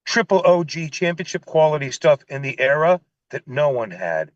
triple OG championship quality stuff in the era that no one had.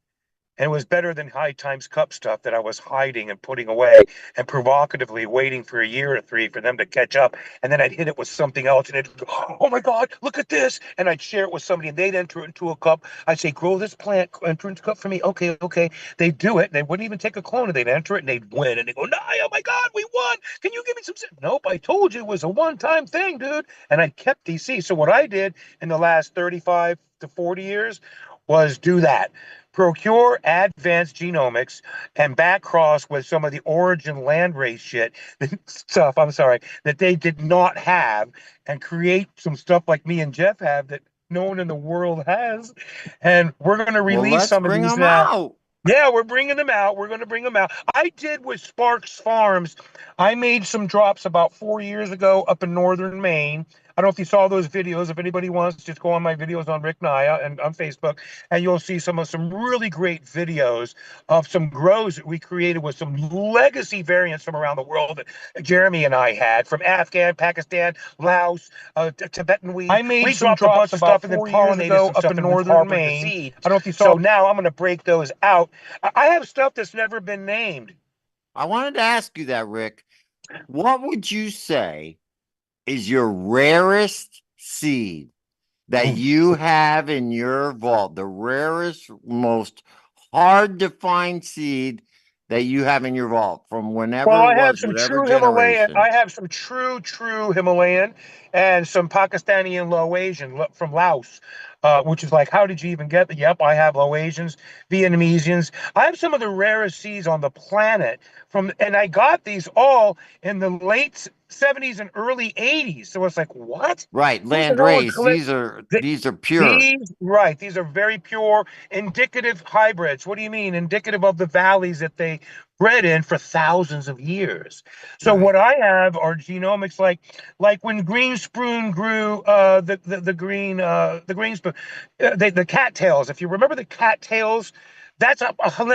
And it was better than High Times Cup stuff that I was hiding and putting away and provocatively waiting for a year or three for them to catch up. And then I'd hit it with something else and it'd go, oh my God, look at this. And I'd share it with somebody and they'd enter it into a cup. I'd say, grow this plant, enter into a cup for me. Okay, okay. They'd do it. And they wouldn't even take a clone and they'd enter it and they'd win. And they go, nah, oh my God, we won. Can you give me some? Nope, I told you it was a one-time thing, dude. And I kept these seeds. So what I did in the last 35 to 40 years was do that. Procure advanced genomics and back cross with some of the origin landrace shit stuff, I'm sorry, that they did not have, and create some stuff like me and Jeff have that no one in the world has. And we're going to Well, release let's some of bring these them now. out. Yeah, we're bringing them out. We're going to bring them out. I did with Sparks Farms. I made some drops about 4 years ago up in northern Maine. I don't know if you saw those videos. If anybody wants, just go on my videos on Rick Naya and on Facebook, and you'll see some really great videos of some grows that we created with some legacy variants from around the world that Jeremy and I had from Afghan, Pakistan, Laos, Tibetan weed. I made some dropped a bunch of stuff and then pollinated some stuff in northern Maine. I don't know if you saw. So now I'm going to break those out. I have stuff that's never been named. I wanted to ask you that, Rick. What would you say is your rarest seed that you have in your vault? The rarest, most hard to find seed that you have in your vault from whenever Well, I it have was, some whatever true Himalayan. generation. I have some true Himalayan, and some Pakistani and Laotian from Laos, which is like, how did you even get that? Yep, I have Laotians, Vietnamesians. I have some of the rarest seeds on the planet and I got these all in the late 70s and early 80s. So it's like, what? Right, Who the land hell would race. collect These are pure. These are very pure, indicative hybrids. What do you mean? Indicative of the valleys that they bred in for thousands of years. So Right. what I have are genomics like when green spoon grew the green spoon, the cattails. If you remember the cattails, that's a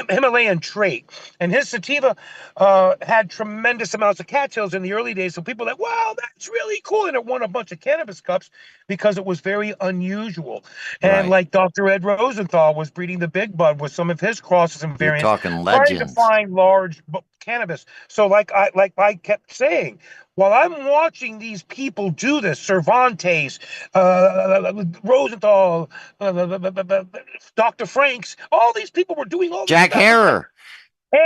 Himalayan trait. And his sativa had tremendous amounts of cattails in the early days. So people are like, wow, that's really cool. And it won a bunch of cannabis cups because it was very unusual. And Right. like Dr. Ed Rosenthal was breeding the big bud with some of his crosses and You're variants, talking trying to legends. find large cannabis. So like I kept saying, while I'm watching these people do this, Cervantes, Rosenthal, Dr. Franks, all these people were doing all this Jack stuff. Harrer.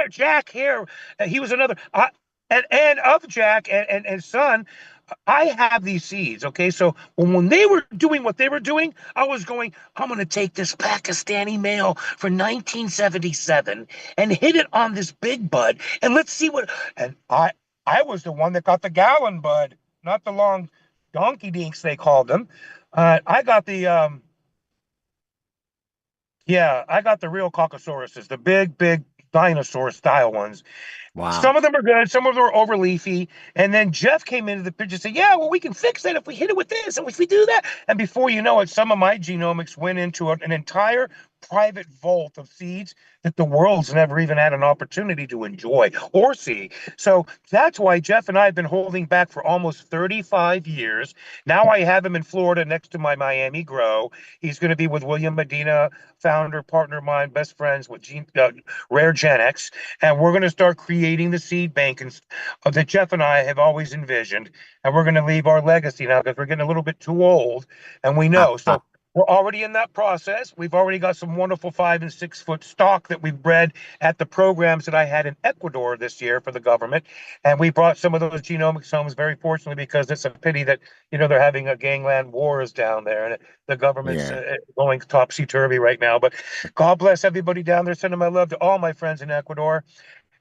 Jack Hare, he was another, and of Jack and son, I have these seeds. Okay, so when they were doing what they were doing, I was going, I'm going to take this Pakistani male for 1977 and hit it on this big bud, and let's see what. And I was the one that got the gallon bud, not the long donkey dinks they called them. I got the yeah, I got the real Caucasauruses, the big dinosaur style ones. Some Wow. of them are good, some of them are over leafy. And then Jeff came into the picture and said, yeah, well, we can fix that if we hit it with this and if we do that. And before you know it, some of my genomics went into an entire private vault of seeds that the world's never even had an opportunity to enjoy or see. So that's why Jeff and I have been holding back for almost 35 years. Now I have him in Florida next to my Miami grow. He's going to be with William Medina, founder, partner of mine, best friends with Rare Genetics. And we're going to start creating the seed bank that Jeff and I have always envisioned. And we're going to leave our legacy now because we're getting a little bit too old. And we know. So we're already in that process. We've already got some wonderful 5 and 6 foot stock that we've bred at the programs that I had in Ecuador this year for the government. And we brought some of those genomics homes, very fortunately, because it's a pity that, they're having a gangland wars down there and the government's Yeah. going topsy-turvy right now. But God bless everybody down there. Sending my love to all my friends in Ecuador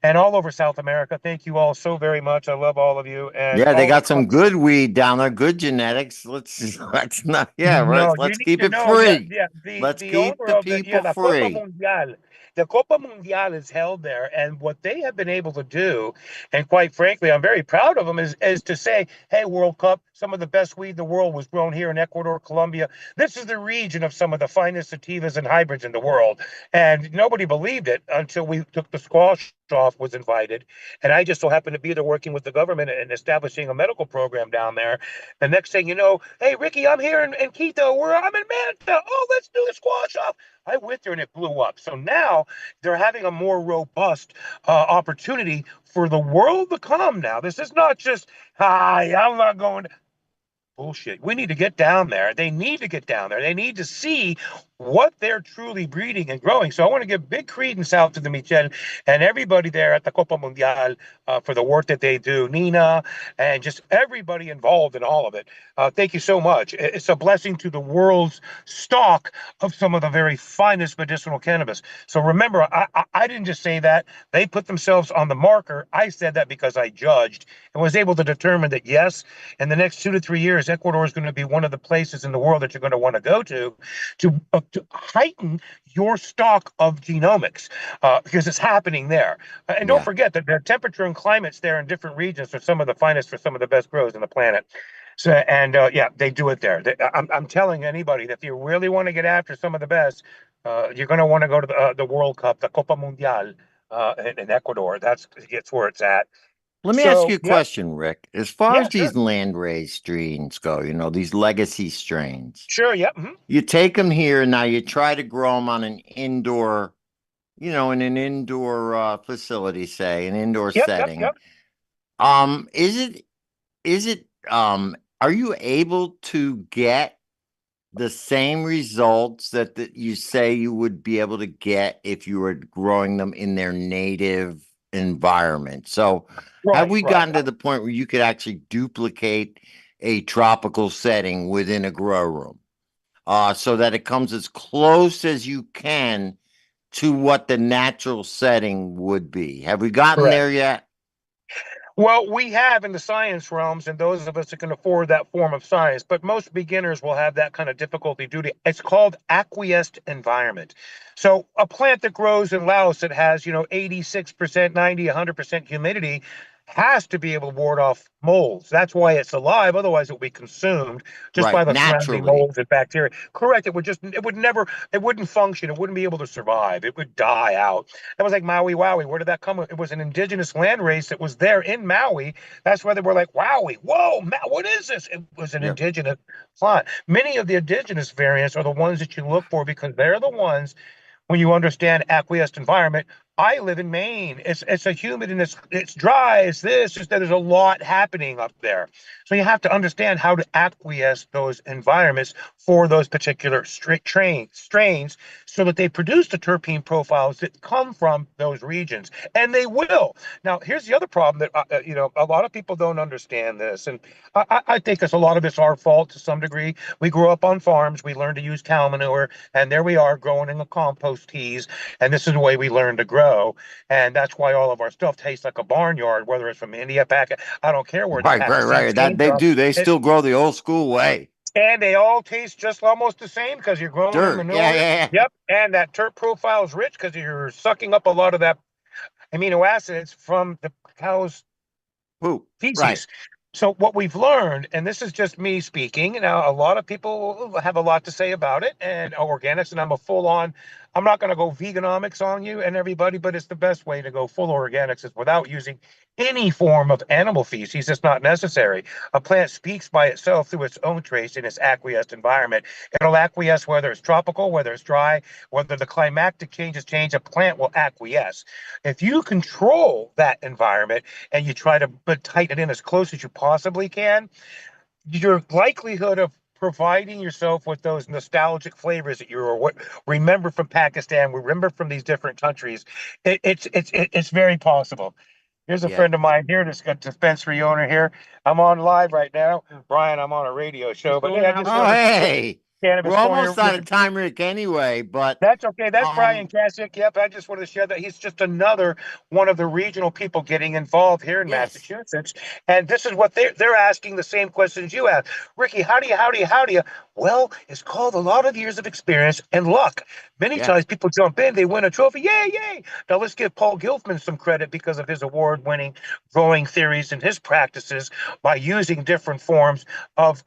and all over South America. Thank you all so very much. I love all of you. And Yeah, they all the got some good weed down there, good genetics. Let's not, yeah, No, you let's need keep to it know. Yeah, free. yeah. Let's The keep owner the of people La Copa free. Mundial the Copa Mundial is held there, and what they have been able to do, and quite frankly, I'm very proud of them, is to say, hey, World Cup, some of the best weed in the world was grown here in Ecuador, Colombia. This is the region of some of the finest sativas and hybrids in the world. And nobody believed it until we took the squash off, was invited. And I just so happened to be there working with the government and establishing a medical program down there. The next thing you know, hey, Ricky, I'm here in Quito. I'm in Manta. Oh, let's do the squash off. I went there and it blew up. So now they're having a more robust opportunity for the world to come now. This is not just, hi, I'm not going to bullshit. We need to get down there. They need to get down there. They need to see what they're truly breeding and growing. So I want to give big credence out to the Michel and everybody there at the Copa Mundial for the work that they do. Nina and just everybody involved in all of it. Thank you so much. It's a blessing to the world's stock of some of the very finest medicinal cannabis. So remember, I didn't just say that. They put themselves on the marker. I said that because I judged and was able to determine that, yes, in the next 2 to 3 years, Ecuador is going to be one of the places in the world that you're going to want to go to heighten your stock of genomics because it's happening there. And don't forget that the temperature and climates there in different regions are some of the finest for some of the best grows on the planet. So, and yeah, they do it there. I'm telling anybody that if you really want to get after some of the best, you're going to want to go to the World Cup, the Copa Mundial in Ecuador. That's where it's at. Let me ask So, you a yeah, question, Rick. As far yeah, as sure. these land-raised strains go, these legacy strains, Sure, yeah. you take them here and now you try to grow them on an indoor, in an indoor facility, say, an indoor Yep, yep, setting. yep. Is it, are you able to get the same results that you say you would be able to get if you were growing them in their native environment? So have Right, we right. gotten to the point where you could actually duplicate a tropical setting within a grow room, so that it comes as close as you can to what the natural setting would be? Have we gotten Correct. there yet? Well, we have in the science realms, and those of us that can afford that form of science, but most beginners will have that kind of difficulty due to it's called acquiesced environment. So a plant that grows in Laos that has, 86%, 90, 100% humidity has to be able to ward off molds. That's why it's alive. Otherwise, it would be consumed just by Right, the surrounding naturally. molds and bacteria. Correct. It wouldn't function. It wouldn't be able to survive. It would die out. That was like Maui Wowie. Where did that come from? It was an indigenous land race that was there in Maui. That's why they were like, Wowie, whoa, what is this? It was an Yeah. indigenous plant. Many of the indigenous variants are the ones that you look for because they're the ones when you understand acquiesced environment. I live in Maine. It's a humid and it's dry. It's this. Just that there's a lot happening up there. So you have to understand how to acquiesce those environments for those particular strains, so that they produce the terpene profiles that come from those regions, and they will. Now, here's the other problem that a lot of people don't understand this, and I think a lot of it's our fault to some degree. We grew up on farms. We learned to use cow manure, and there we are growing in the compost teas, and this is the way we learned to grow, and that's why all of our stuff tastes like a barnyard, whether it's from India, I don't care where the Right, right, seeds right. That came they from. do. They It, still grow the old school way. and they all taste just almost the same because you're growing in Dirt. Yeah, manure. yeah, yeah. Yep, and that terp profile is rich because you're sucking up a lot of that amino acids from the cow's Poop. Right. feces. So what we've learned, and this is just me speaking, now a lot of people have a lot to say about it and organics, and I'm a full on, I'm not going to go veganomics on you and everybody, but it's the best way to go full organics is without using any form of animal feces. It's not necessary. A plant speaks by itself through its own trace in its acquiesced environment. It'll acquiesce whether it's tropical, whether it's dry, whether the climatic changes change, a plant will acquiesce. If you control that environment and you try to tighten it in as close as you possibly can, your likelihood of providing yourself with those nostalgic flavors that you remember from Pakistan, remember from these different countries, it's very possible. Here's a Yeah. friend of mine here that's got dispensary owner here. I'm on live right now. Brian, I'm on a radio show, but hey, I just Oh, wanted to hey. Cannabis We're Corner. almost out of time, Rick, anyway, but That's okay. That's Brian um, Kasich. Yep, I just wanted to share that he's just another one of the regional people getting involved here in yes. Massachusetts. And this is what they're asking the same questions you asked. Ricky, how do you? Well, it's called a lot of years of experience and luck. Many Yeah. times people jump in, they win a trophy. Yay, yay. Now let's give Paul Gilfman some credit because of his award-winning growing theories and his practices by using different forms of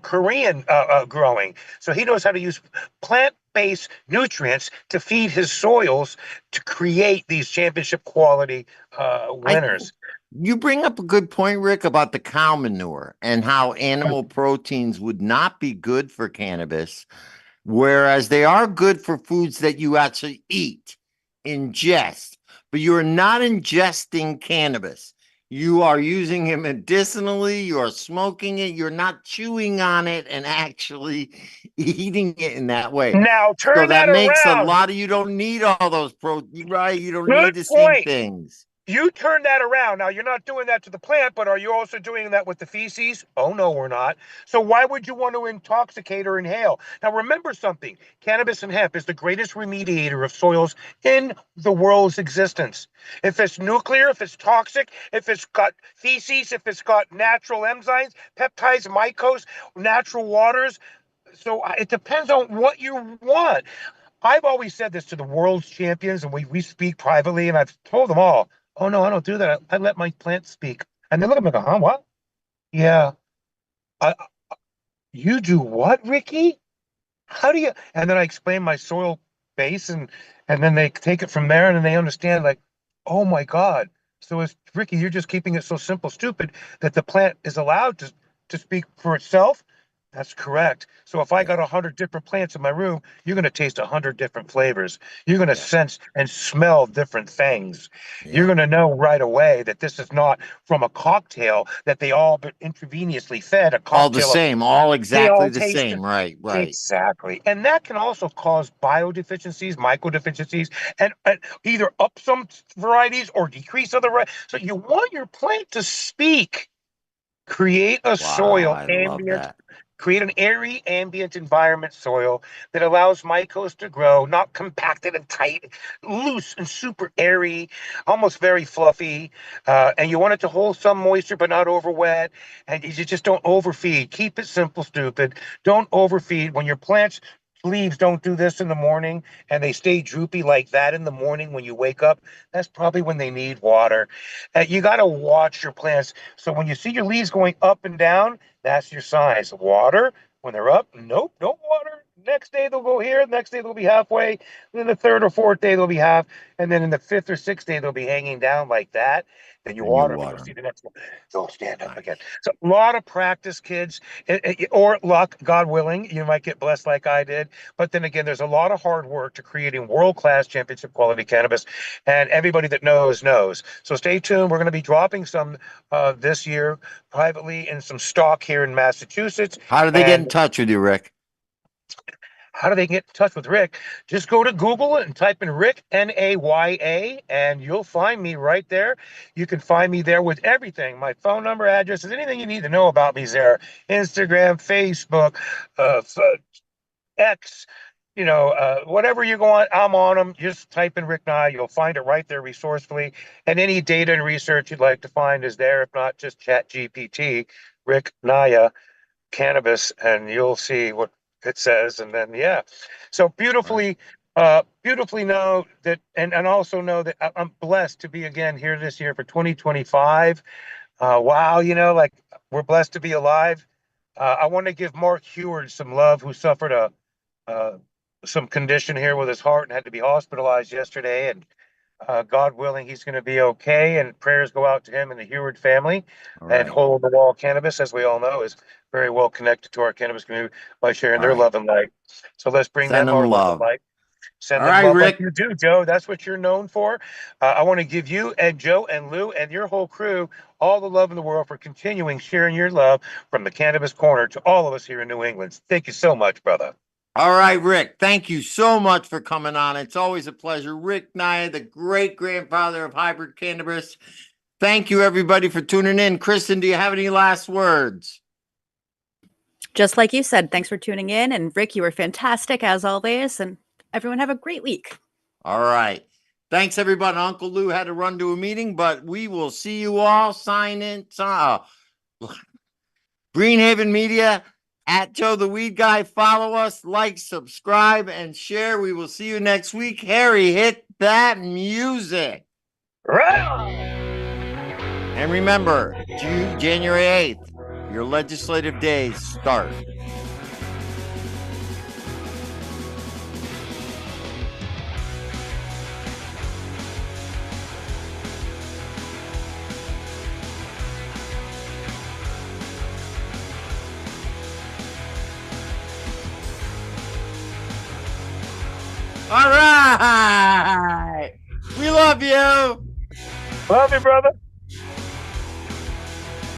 Korean growing. So he knows how to use plant-based nutrients to feed his soils to create these championship quality I winners. You bring up a good point, Rick, about the cow manure and how animal proteins would not be good for cannabis, whereas they are good for foods that you actually eat, ingest, but you are not ingesting cannabis. You are using it medicinally, you are smoking it, you're not chewing on it and actually eating it in that way. Now So turn that that makes a around. lot of you don't need all those proteins, right? You don't need Good the same point. things. You turn that around. Now, you're not doing that to the plant, but are you also doing that with the feces? Oh, no, we're not. So, why would you want to intoxicate or inhale? Now, remember something cannabis and hemp is the greatest remediator of soils in the world's existence. If it's nuclear, if it's toxic, if it's got feces, if it's got natural enzymes, peptides, mycos, natural waters. So, it depends on what you want. I've always said this to the world's champions, and we speak privately, and I've told them all, oh no, I don't do that. I let my plants speak. And they look at me and go, huh, what? Yeah. I, you do what, Ricky? How do you? And then I explain my soil base, and then they take it from there, and then they understand, like, oh my God. So it's Ricky, you're just keeping it so simple, stupid that the plant is allowed to speak for itself. That's correct. So if I Yeah. got 100 different plants in my room, you're going to taste 100 different flavors. You're going to Yeah. sense and smell different things. You're Yeah. going to know right away that this is not from a cocktail that they all but intravenously fed a All the cocktail of. same, all They exactly all the taste same. Right. Right. exactly. And that can also cause biodeficiencies, microdeficiencies, and either up some varieties or decrease other varieties. So you want your plant to speak. Create a Wow. soil I love ambient, that. create an airy ambient environment soil that allows mycos to grow, not compacted and tight, loose and super airy, almost very fluffy. And you want it to hold some moisture but not over wet. And you just don't overfeed. Keep it simple, stupid. Don't overfeed. When your plants leaves don't do this in the morning and they stay droopy like that in the morning when you wake up, that's probably when they need water. You got to watch your plants. So when you see your leaves going up and down, that's your signs. Water, when they're up, nope, no water. Next day they'll go here. Next day they'll be halfway. Then the third or fourth day they'll be half. And then in the fifth or sixth day they'll be hanging down like that. Then you And you water them and you'll water see them. the next one. They'll stand up again. Nice. So a lot of practice, kids, or luck, God willing. You might get blessed like I did. But then again, there's a lot of hard work to creating world-class championship quality cannabis. And everybody that knows, knows. So stay tuned. We're going to be dropping some this year privately in some stock here in Massachusetts. How do they get in And touch with you, Rick? how do they get in touch with Rick? Just go to Google and type in Rick, Naya, and you'll find me right there. You can find me there with everything. My phone number, addresses, anything you need to know about me is there. Instagram, Facebook, X, whatever you go on, I'm on them. Just type in Rick Nye. You'll find it right there resourcefully. And any data and research you'd like to find is there. If not, just chat GPT, Rick Naya, cannabis, and you'll see what it says. And then, yeah. So Right. beautifully know that, and also know that I'm blessed to be again here this year for 2025. Wow, like we're blessed to be alive. I want to give Mark Heward some love, who suffered uh, some condition here with his heart and had to be hospitalized yesterday. And God willing, he's going to be okay. And prayers go out to him and the Heward family. All And right. Hole in the Wall Cannabis, as we all know, is very well connected to our cannabis community by sharing All their right. love and light. So let's bring Send them them our love and love. light. Send All them right, love like Rick. you do, Joe. That's what you're known for. I want to give you and Joe and Lou and your whole crew all the love in the world for continuing sharing your love from the Cannabis Corner to all of us here in New England. Thank you so much, brother. All right, Rick. Thank you so much for coming on. It's always a pleasure. Rick Nye, the great grandfather of hybrid cannabis. Thank you, everybody, for tuning in. Kristen, do you have any last words? Just like you said, thanks for tuning in. And Rick, you were fantastic as always. And everyone have a great week. All right. Thanks, everybody. Uncle Lou had to run to a meeting, but we will see you all. Sign in. Greenhaven Media at Joe the Weed Guy. Follow us, like, subscribe, and share. We will see you next week. Harry, hit that music. Right. And remember, January 8th, your legislative days start. All right. We love you. Love you, brother.